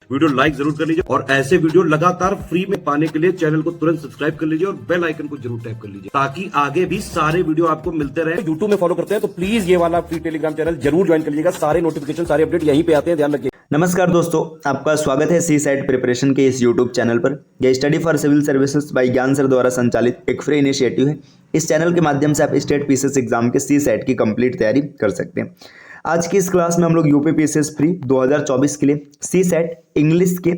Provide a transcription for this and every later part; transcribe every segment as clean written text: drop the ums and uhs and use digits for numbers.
Video like जरूर कर लीजिए और ऐसे वीडियो लगातार फ्री में पाने के लिए चैनल को तुरंत सब्सक्राइब कर लीजिए और बेल आइकन को जरूर टैप कर लीजिए ताकि आगे भी सारे वीडियो आपको मिलते रहे। यूट्यूब में फॉलो करते हैं तो प्लीज ये वाला फ्री टेलीग्राम चैनल जरूर ज्वाइन कर लीजिएगा। सारे नोटिफिकेशन सारे अपडेट यहीं पे आते हैं, ध्यान रखिए। नमस्कार दोस्तों, आपका स्वागत है सी सेट प्रिपरेशन के इस यूट्यूब चैनल पर। यह study for civil services by Gyan sir द्वारा संचालित एक फ्री इनिशिएटिव है। इस चैनल के माध्यम से आप स्टेट पीसीएस एग्जाम के सी सेट की कंप्लीट तैयारी कर सकते हैं। आज की इस क्लास में हम लोग यूपी पीसीएस फ्री 2024 के लिए सी सेट इंग्लिश के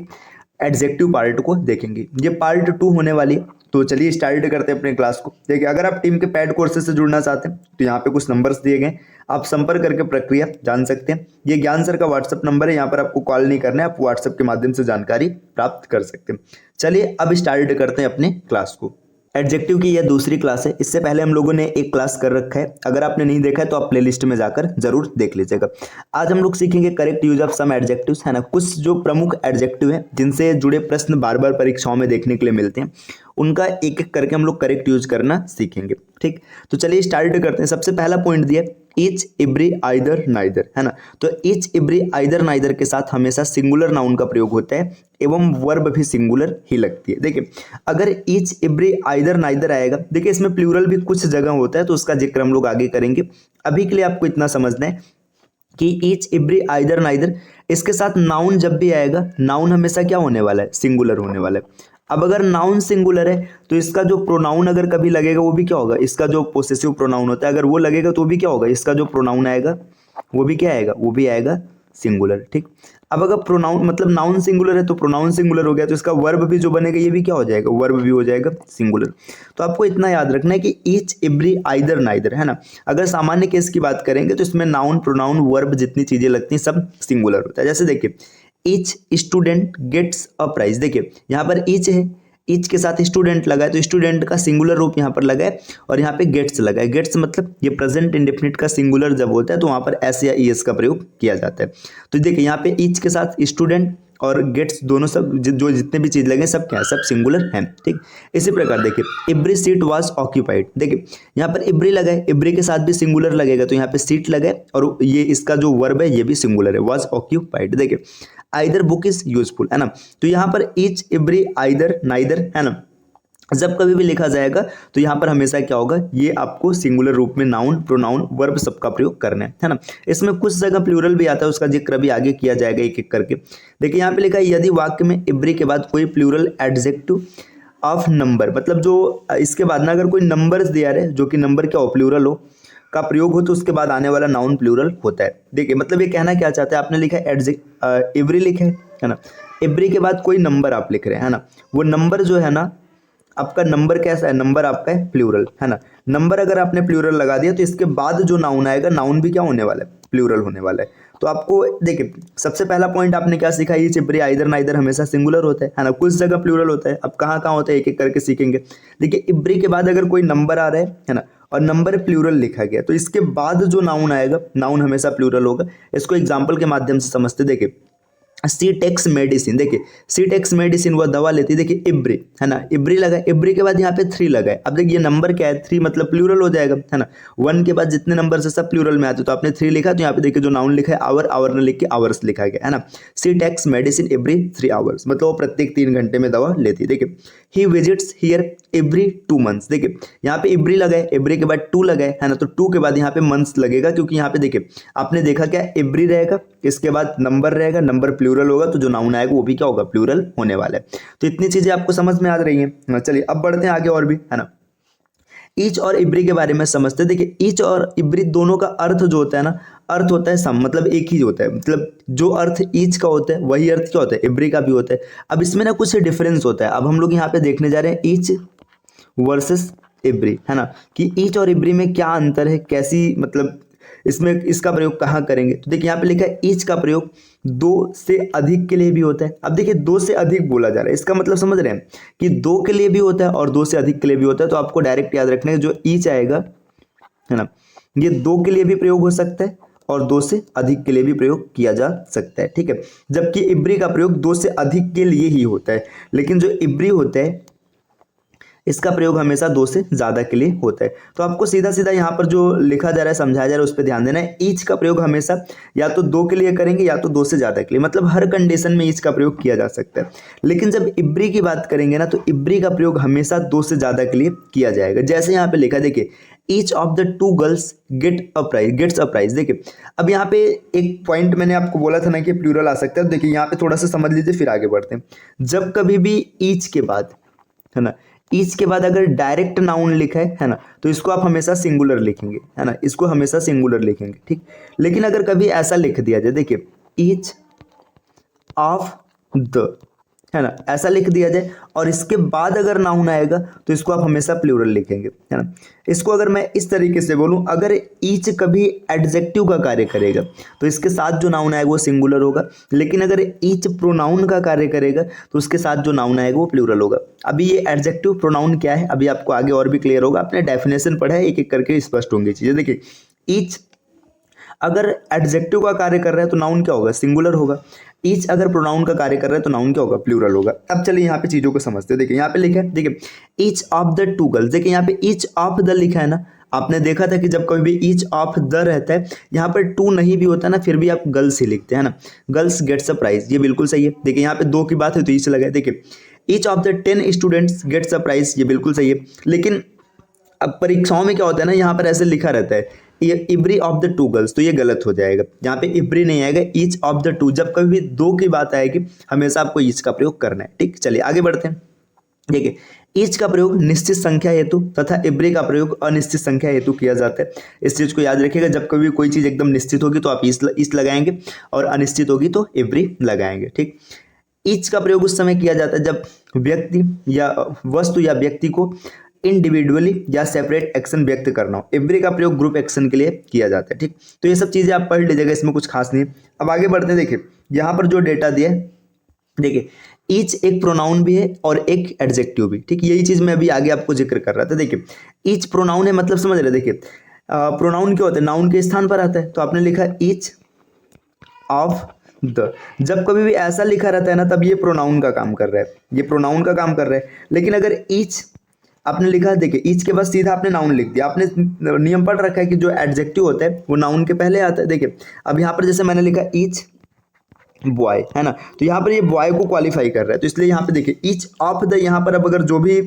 एडजेक्टिव पार्ट को देखेंगे। ये पार्ट 2 होने वाली है, तो चलिए स्टार्ट करते हैं अपने क्लास को। देखिए, अगर आप टीम के पैड कोर्सेज से जुड़ना चाहते हैं तो यहाँ पे कुछ नंबर्स दिए गए, आप संपर्क करके प्रक्रिया जान सकते हैं। ये ज्ञान सर का व्हाट्सएप नंबर है, यहाँ पर आपको कॉल नहीं करना है, आप व्हाट्सएप के माध्यम से जानकारी प्राप्त कर सकते हैं। चलिए अब स्टार्ट करते हैं अपने क्लास को। एडजेक्टिव की यह दूसरी क्लास है। इससे पहले हम लोगों ने एक क्लास कर रखा है, अगर आपने नहीं देखा है तो आप प्लेलिस्ट में जाकर जरूर देख लीजिएगा। आज हम लोग सीखेंगे correct use of some adjectives, है ना। कुछ जो प्रमुख एडजेक्टिव है जिनसे जुड़े प्रश्न बार बार परीक्षाओं में देखने के लिए मिलते हैं, उनका एक एक करके हम लोग करेक्ट यूज करना सीखेंगे। ठीक, तो चलिए स्टार्ट करते हैं। सबसे पहला पॉइंट दिया ईच, एवरी, आइदर, नाइदर, है ना। तो ईच, एवरी, आइदर, नाइदर के साथ हमेशा सिंगुलर नाउन का प्रयोग होता है एवं वर्ब भी सिंगुलर ही लगती है। देखिए, अगर ईच, एवरी, आइदर, नाइदर आएगा, देखिए इसमें प्लूरल भी कुछ जगह होता है, तो उसका जिक्र हम लोग आगे करेंगे। अभी के लिए आपको इतना समझना है कि ईच, एवरी, आइदर, नाइदर, इसके साथ नाउन जब भी आएगा, नाउन हमेशा क्या होने वाला है, सिंगुलर होने वाला है। अब अगर नाउन सिंगुलर है तो इसका जो प्रोनाउन अगर कभी लगेगा वो भी क्या होगा, इसका जो पोसेसिव प्रोनाउन होता है अगर वो लगेगा तो भी क्या होगा, इसका जो प्रोनाउन आएगा वो भी क्या आएगा, वो भी आएगा सिंगुलर। ठीक, अब अगर प्रोनाउन मतलब नाउन सिंगुलर है तो प्रोनाउन सिंगुलर हो गया, तो इसका वर्ब भी जो बनेगा ये भी क्या हो जाएगा, वर्ब भी हो जाएगा सिंगुलर। तो आपको इतना याद रखना है कि ईच, एवरी, आइदर, नाइदर, है ना। अगर सामान्य केस की बात करेंगे तो इसमें नाउन, प्रोनाउन, वर्ब जितनी चीजें लगती हैं सब सिंगुलर होता है। जैसे देखिए, each student gets a prize, देखिए यहाँ पर ईच है, ईच के साथ स्टूडेंट लगा है तो स्टूडेंट का सिंगुलर रूप यहाँ पर लगा है और यहाँ पे गेट्स लगा है। गेट्स मतलब ये प्रेजेंट इंडेफिनिट का सिंगुलर जब होता है तो वहाँ पर एस या ईएस का प्रयोग किया जाता है। तो देखिए यहाँ पे ईच के साथ स्टूडेंट और गेट्स दोनों सब जो जितने भी चीज लगे सब क्या है, सब सिंगुलर हैं। ठीक, इसी प्रकार देखिए एवरी सीट वाज ऑक्यूपाइड, देखिए यहाँ पर एवरी लगा है, एवरी के साथ भी सिंगुलर लगेगा तो यहाँ पे सीट लगा है और ये इसका जो वर्ब है ये भी सिंगुलर है, वाज ऑक्यूपाइड। देखिए आइदर बुक इज यूजफुल, है ना। तो यहाँ पर ईच, एवरी, आइदर, नाइदर, है ना, जब कभी भी लिखा जाएगा तो यहाँ पर हमेशा क्या होगा, ये आपको सिंगुलर रूप में नाउन, प्रोनाउन, वर्ब सबका प्रयोग करना है ना। इसमें कुछ जगह प्लूरल भी आता है, उसका जिक्र भी आगे किया जाएगा एक एक करके। देखिए यहाँ पे लिखा है यदि वाक्य में एवरी के बाद कोई प्लूरल एडजेक्टिव ऑफ नंबर, मतलब जो इसके बाद ना अगर कोई नंबर्स दिया रहे जो कि नंबर क्या हो, प्लूरल हो का प्रयोग हो तो उसके बाद आने वाला नाउन प्लूरल होता है। देखिए मतलब ये कहना क्या चाहते हैं, आपने लिखा है एवरी लिखे है ना, एवरी के बाद कोई नंबर आप लिख रहे हैं, है ना। वो नंबर जो है ना, आपका नंबर कैसा है, नंबर आपका है प्लूरल, है ना। नंबर अगर आपने प्लूरल लगा दिया तो इसके बाद जो नाउन आएगा, नाउन भी क्या होने वाला है, प्लूरल होने वाला है। तो आपको देखिए सबसे पहला पॉइंट आपने क्या सीखा, ईच, एवरी, आइदर, नाइदर हमेशा सिंगुलर होता है ना, कुछ जगह प्लूरल होता है। अब कहाँ कहाँ होता है एक एक करके सीखेंगे। देखिए एवरी के बाद अगर कोई नंबर आ रहा है ना, और नंबर प्लूरल लिखा गया तो इसके बाद जो नाउन आएगा, नाउन हमेशा प्लूरल होगा। इसको एग्जाम्पल के माध्यम से समझते। देखिए सी टेक्स मेडिसिन, देखिए सी टेक्स मेडिसिन वह दवा लेती, देखिए इब्री, है ना, इब्री लगा, इब्री के बाद यहाँ पे 3 लगा है। अब देखिए नंबर क्या है, 3 मतलब प्लूरल हो जाएगा, है ना। 1 के बाद जितने नंबर से सब प्लूरल में आते तो आपने 3 लिखा, तो यहाँ पे देखिए जो नाउन लिखा है आवर, आवर ने लिख के आवर्स लिखा गया, है ना। सी टेक्स मेडिसिन एवरी 3 आवर्स, मतलब वो प्रत्येक 3 घंटे में दवा लेती। देखिए ही विजिट्स हियर एवरी 2 मंथ्स, देखिए यहाँ पे इब्री लगा है, इब्री के बाद 2 लगा है ना, तो 2 के बाद यहाँ पे मंथ्स लगेगा, क्योंकि यहाँ पे देखिए आपने देखा क्या, इब्री रहेगा, इसके बाद नंबर रहेगा, नंबर प्लूरल होगा तो जो नाउन आएगा वो भी क्या होगा, प्लूरल होने वाला है। तो इतनी चीजें आपको समझ में आ रही हैं। चलिए अब बढ़ते हैं आगे और भी, है ना। ईच और इब्री के बारे में समझते हैं। देखिए ईच और इब्री दोनों का अर्थ जो होता है ना, अर्थ होता है सम, मतलब एक ही होता है, मतलब जो अर्थ ईच का होता है वही अर्थ क्या होता है, इब्री का भी होता है। अब इसमें ना कुछ डिफरेंस होता है। अब हम लोग यहाँ पे देखने जा रहे हैं ईच वर्सेस इब्री, है ना, कि ईच और इब्री में क्या अंतर है, कैसी मतलब इसमें इसका प्रयोग कहाँ करेंगे। तो देखिए यहाँ पे लिखा है ईच का प्रयोग 2 से अधिक के लिए भी होता है। अब देखिए 2 से अधिक बोला जा रहा है, इसका मतलब समझ रहे हैं कि 2 के लिए भी होता है और 2 से अधिक के लिए भी होता है। तो आपको डायरेक्ट याद रखना है जो ईच आएगा, है ना, ये 2 के लिए भी प्रयोग हो सकता है और 2 से अधिक के लिए भी प्रयोग किया जा सकता है। ठीक है, जबकि इब्री का प्रयोग 2 से अधिक के लिए ही होता है। लेकिन जो इब्री होता है इसका प्रयोग हमेशा दो से ज़्यादा के लिए होता है। तो आपको सीधा सीधा यहाँ पर जो लिखा जा रहा है, समझाया जा रहा है, उस पर ध्यान देना है। ईच का प्रयोग हमेशा या तो दो के लिए करेंगे या तो दो से ज़्यादा के लिए, मतलब हर कंडीशन में ईच का प्रयोग किया जा सकता है। लेकिन जब इब्री की बात करेंगे ना, तो इब्री का प्रयोग हमेशा दो से ज़्यादा के लिए किया जाएगा। जैसे यहाँ पे लिखा है, देखिए each of the two girls gets a prize. देखिए अब यहाँ पे एक पॉइंट मैंने आपको बोला था ना कि प्लूरल आ सकता है, तो देखिए यहाँ पे थोड़ा सा समझ लीजिए फिर आगे बढ़ते हैं। जब कभी भी ईच के बाद, है ना, ईच के बाद अगर डायरेक्ट नाउन लिखा है ना, तो इसको आप हमेशा सिंगुलर लिखेंगे, है ना, इसको हमेशा सिंगुलर लिखेंगे, ठीक। लेकिन अगर कभी ऐसा लिख दिया जाए, देखिए ईच ऑफ द, है ना, ऐसा लिख दिया जाए और इसके बाद अगर नाउन आएगा तो इसको आप हमेशा प्लूरल लिखेंगे, है ना। इसको अगर मैं इस तरीके से बोलूं, अगर ईच कभी एडजेक्टिव का कार्य करेगा तो इसके साथ जो नाउन आएगा वो सिंगुलर होगा, लेकिन अगर ईच प्रोनाउन का कार्य करेगा तो उसके साथ जो नाउन आएगा वो प्लूरल होगा। अभी ये एडजेक्टिव प्रोनाउन क्या है अभी आपको आगे और भी क्लियर होगा, आपने डेफिनेशन पढ़ा है, एक एक करके स्पष्ट होंगी चीजें। देखिए ईच अगर एडजेक्टिव का कार्य कर रहा है तो नाउन क्या होगा, सिंगुलर होगा। ईच अगर प्रोनाउन का कार्य कर रहा है तो नाउन क्या होगा, प्लूरल होगा। अब चलिए यहाँ पे चीजों को समझते हैं। देखिए यहाँ पे लिखा है, देखिए each of the two girls. देखिए यहाँ पे ईच ऑफ द लिखा है ना, आपने देखा था कि जब कभी भी ईच ऑफ द रहता है, यहाँ पर टू नहीं भी होता ना, फिर भी आप गर्ल्स ही लिखते हैं ना, गर्ल्स गेट्स अ प्राइज, ये बिल्कुल सही है। देखिए यहाँ पे दो की बात है तो ईच लगा है। देखिए each of the 10 students gets a prize, ये बिल्कुल सही है। लेकिन अब परीक्षाओं में क्या होता है ना, यहाँ पर ऐसे लिखा रहता है ये इब्री ऑफ द टू गर्ल्स, तो ये गलत हो जाएगा। यहाँ पे इब्री नहीं आएगा, ईच ऑफ द टू। जब कभी भी दो की बात आएगी हमेशा आपको ईच का प्रयोग करना है, ठीक। चलिए आगे बढ़ते हैं। देखिए ईच का प्रयोग निश्चित संख्या हेतु तथा इब्री का प्रयोग अनिश्चित संख्या हेतु किया जाता है। इस चीज को याद रखिएगा, जब कभी कोई चीज एकदम निश्चित होगी तो आप ईच लगाएंगे और अनिश्चित होगी तो इब्री लगाएंगे, ठीक। ईच का प्रयोग उस समय किया जाता है जब व्यक्ति या वस्तु या व्यक्ति को इंडिविजुअली या सेपरेट एक्शन व्यक्त करना हो। इब्री का प्रयोग ग्रुप एक्शन के लिए किया जाता है, ठीक। तो ये सब चीजें आप पढ़ लीजिएगा, इसमें कुछ खास नहीं है। अब आगे बढ़ते हैं। देखिए यहाँ पर जो डेटा दिया है, देखिए ईच एक प्रोनाउन भी है और एक एडजेक्टिव भी, ठीक। यही चीज मैं अभी आगे आपको जिक्र कर रहा था। देखिए ईच प्रोनाउन है, मतलब समझ रहे। देखिए प्रोनाउन क्या होता है, नाउन के स्थान पर आता है, तो आपने लिखा ईच ऑफ द। जब कभी भी ऐसा लिखा रहता है ना, तब ये प्रोनाउन का काम कर रहा है, ये प्रोनाउन का काम कर रहा है। लेकिन अगर ईच आपने लिखा, देखिए ईच के बाद सीधा आपने नाउन लिख दिया, आपने नियम पढ़ रखा है कि जो एडजेक्टिव होता है वो नाउन के पहले आता है। देखिए अब यहाँ पर जैसे मैंने लिखा ईच बॉय, है ना, तो यहाँ पर ये बॉय को क्वालिफाई कर रहा है, तो इसलिए यहाँ पे देखिए ईच ऑफ द, यहाँ पर अब अगर जो भी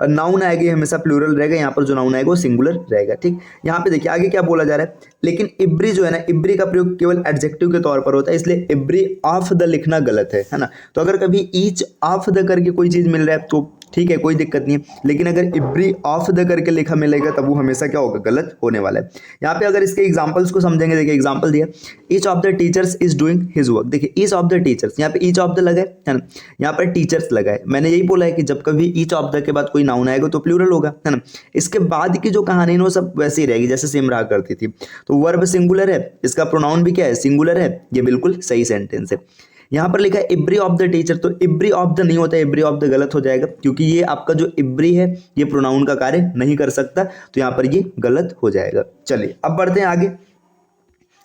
नाउन आएगा हमेशा प्लूरल रहेगा, यहाँ पर जो नाउन आएगा वो सिंगुलर रहेगा, ठीक। यहाँ पे देखिए आगे क्या बोला जा रहा है, लेकिन इब्री जो है ना, इब्री का प्रयोग केवल एडजेक्टिव के तौर पर होता है, इसलिए इब्री ऑफ द लिखना गलत है ना। तो अगर कभी ईच ऑफ द करके कोई चीज मिल रहा है तो ठीक है, कोई दिक्कत नहीं है। लेकिन अगर इब्री ऑफ द करके लिखा मिलेगा तब वो हमेशा क्या होगा, गलत होने वाला है। यहाँ पे अगर इसके एग्जांपल्स को समझेंगे, देखिए एग्जांपल दिया, each of the teachers is doing his work. देखिए ईच ऑफ द टीचर्स, यहाँ पे ईच ऑफ द लगा है ना, यहाँ पर टीचर्स लगा है। मैंने यही बोला है कि जब कभी ईच ऑफ द के बाद कोई नाउन आएगा तो प्लूरल होगा, है ना। इसके बाद की जो कहानी है वो सब वैसे ही रहेगी जैसे सेम रहा करती थी। तो वर्ब सिंगुलर है, इसका प्रोनाउन भी क्या है, सिंगुलर है, ये बिल्कुल सही सेंटेंस है। यहाँ पर लिखा है इब्री ऑफ द टीचर, तो इब्री ऑफ द नहीं होता है, इब्री ऑफ द गलत हो जाएगा, क्योंकि ये आपका जो इब्री है ये प्रोनाउन का कार्य नहीं कर सकता, तो यहाँ पर ये गलत हो जाएगा। चलिए अब बढ़ते हैं आगे।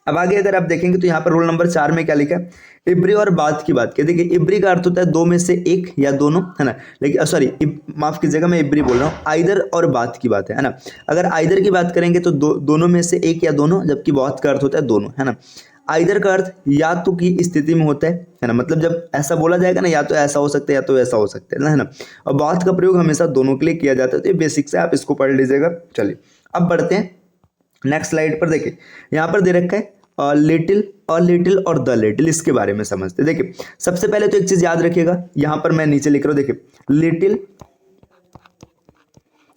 अब आगे अगर आप देखेंगे तो यहाँ पर रोल नंबर 4 में क्या लिखा है, इब्री और बात की बात की। देखिए इब्री का अर्थ होता है दो में से एक या दोनों, है ना। लेकिन सॉरी माफ कीजिएगा, मैं इब्री बोल रहा हूँ, आइदर और बात की बात है ना। अगर आइदर की बात करेंगे तो दोनों में से एक या दोनों, जबकि बात का अर्थ होता है दोनों, है ना। आइदर का अर्थ या तो की स्थिति में होता है ना, मतलब जब ऐसा बोला जाएगा ना, या तो ऐसा हो सकता है या तो ऐसा हो सकता है ना। और बात का प्रयोग हमेशा दोनों के लिए किया जाता है, तो ये बेसिक से आप इसको पढ़ लीजिएगा। चलिए अब बढ़ते हैं नेक्स्ट स्लाइड पर। देखिए यहाँ पर दे रखा है लिटिल और द लिटिल, इसके बारे में समझते हैं। देखिए सबसे पहले तो एक चीज याद रखिएगा, यहाँ पर मैं नीचे लिख रहा हूँ, देखिए लिटिल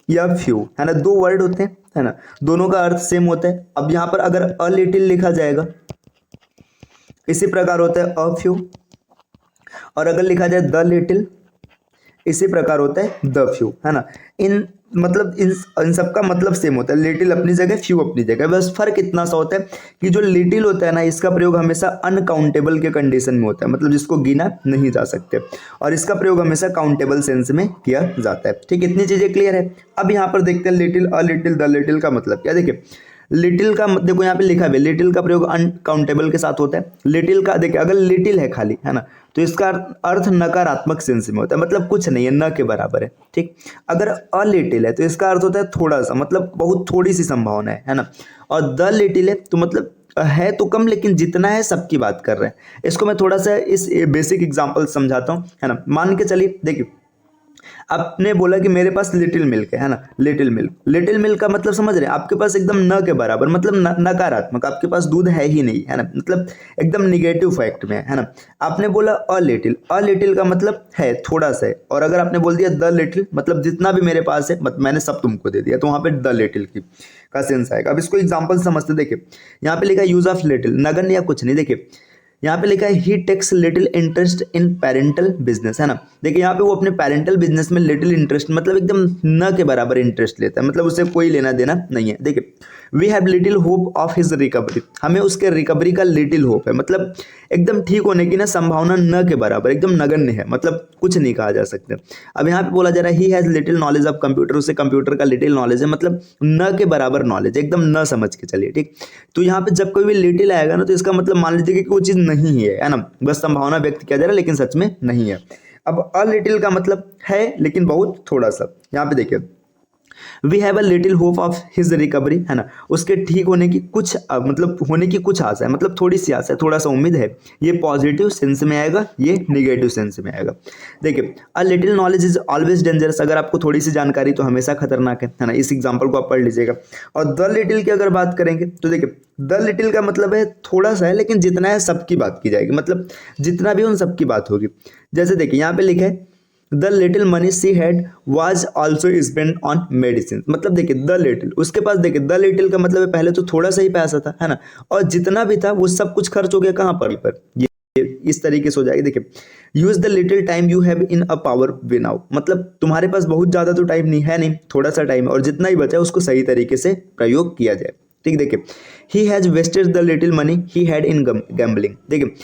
या फ्यू, है ना, दो वर्ड होते हैं, है ना, दोनों का अर्थ सेम होता है। अब यहाँ पर अगर अ लिटिल लिखा जाएगा, इसी प्रकार होता है अ फ्यू, और अगर लिखा जाए द लिटिल, इसी प्रकार होता है द फ्यू, है ना। इन सबका मतलब सेम होता है, लिटिल अपनी जगह, फ्यू अपनी जगह, बस फर्क इतना सा होता है कि जो लिटिल होता है ना, इसका प्रयोग हमेशा अनकाउंटेबल के कंडीशन में होता है, मतलब जिसको गिना नहीं जा सकते, और इसका प्रयोग हमेशा काउंटेबल सेंस में किया जाता है, ठीक। इतनी चीजें क्लियर है। अब यहाँ पर देखते हैं little, a little, the little का मतलब क्या। देखिए लिटिल का देखो यहाँ पे लिखा है, लिटिल का प्रयोग अनकाउंटेबल के साथ होता है। लिटिल का देखिए अगर लिटिल है खाली, है ना, तो इसका अर्थ नकारात्मक सेंस में होता है, मतलब कुछ नहीं है, न के बराबर है, ठीक। अगर अ लिटिल है तो इसका अर्थ होता है थोड़ा सा, मतलब बहुत थोड़ी सी संभावना है ना। और द लिटिल है तो मतलब है तो कम, लेकिन जितना है सबकी बात कर रहे हैं। इसको मैं थोड़ा सा इस बेसिक एग्जांपल समझाता हूँ, है ना। मान के चलिए, देखिए आपने बोला कि मेरे पास लिटिल मिल्क है ना, लिटिल मिल्क, लिटिल मिल्क का मतलब समझ रहे हैं, आपके पास एकदम न के बराबर, मतलब नकारात्मक, आपके पास दूध है ही नहीं, है ना, मतलब एकदम निगेटिव फैक्ट में है ना। आपने बोला अ लिटिल का मतलब है थोड़ा सा है, और अगर आपने बोल दिया द लिटिल, मतलब जितना भी मेरे पास है, मैंने सब तुमको दे दिया, तो वहां पे द लिटिल की का सेंस आएगा। अब इसको एग्जाम्पल समझते, देखिए यहाँ पे लिखा है यूज ऑफ लिटिल, नगण्य या कुछ नहीं। देखिए यहाँ पे लिखा है he takes little interest in parental business, है ना। देखिए यहाँ पे वो अपने पेरेंटल बिजनेस में लिटिल इंटरेस्ट, मतलब एकदम न के बराबर इंटरेस्ट लेता है, मतलब उसे कोई लेना देना नहीं है। देखिए we have little hope of his recovery, हमें उसके रिकवरी का लिटिल होप है, मतलब एकदम ठीक होने की ना संभावना न के बराबर, एकदम नगण्य है, मतलब कुछ नहीं कहा जा सकता। अब यहाँ पे बोला जा रहा है he has little knowledge of computer, उसे कंप्यूटर का लिटिल नॉलेज है, मतलब न के बराबर नॉलेज, एकदम न समझ के चलिए, ठीक। तो यहाँ पे जब कोई भी लिटिल आएगा ना, तो इसका मतलब मान लीजिए कि वो चीज़ नहीं है ना, बस संभावना व्यक्त किया जा रहा है, लेकिन सच में नहीं है। अब अ लिटिल का मतलब है लेकिन बहुत थोड़ा सा। यहाँ पे देखिए we have a little hope of his recovery, है ना, उसके ठीक होने की कुछ मतलब होने की कुछ आशा है, मतलब थोड़ी सी आशा है, थोड़ा सा उम्मीद है। ये पॉजिटिव सेंस में आएगा, ये निगेटिव सेंस में आएगा। देखिए a little knowledge is always dangerous, अगर आपको थोड़ी सी जानकारी तो हमेशा खतरनाक है ना। इस एग्जाम्पल को आप पढ़ लीजिएगा। और द लिटिल की अगर बात करेंगे तो देखिए द लिटिल का मतलब है थोड़ा सा है, लेकिन जितना है सबकी बात की जाएगी, मतलब जितना भी उन सबकी बात होगी। जैसे देखिए यहाँ पे लिखा है the little money she had was also spend on medicine, मतलब देखिए द लिटिल, उसके पास देखिए द लिटिल का मतलब है पहले तो थोड़ा सा ही पैसा था, है ना, और जितना भी था वो सब कुछ खर्च हो गया कहाँ पर ये इस तरीके से हो जाएगी। देखिए use the little time you have in a power way now, मतलब तुम्हारे पास बहुत ज्यादा तो टाइम नहीं है, नहीं थोड़ा सा टाइम है, और जितना ही बचा है उसको सही तरीके से प्रयोग किया जाए, ठीक। देखिए he has wasted the little money he had in gambling, देखिए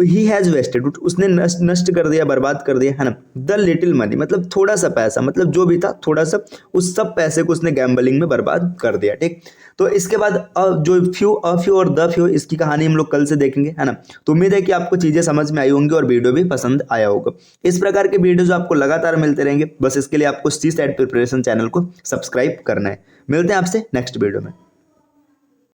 ही हैज वेस्टेड, उसने नष्ट कर दिया, बर्बाद कर दिया, है ना, द लिटिल मनी, मतलब थोड़ा सा पैसा, मतलब जो भी था थोड़ा सा, उस सब पैसे को उसने गैम्बलिंग में बर्बाद कर दिया, ठीक। तो इसके बाद जो फ्यू और द फ्यू, इसकी कहानी हम लोग कल से देखेंगे, है ना। तो उम्मीद है कि आपको चीजें समझ में आई होंगी और वीडियो भी पसंद आया होगा। इस प्रकार के वीडियोज आपको लगातार मिलते रहेंगे, बस इसके लिए आपको सी सेट प्रिपरेशन चैनल को सब्सक्राइब करना है। मिलते हैं आपसे नेक्स्ट वीडियो में।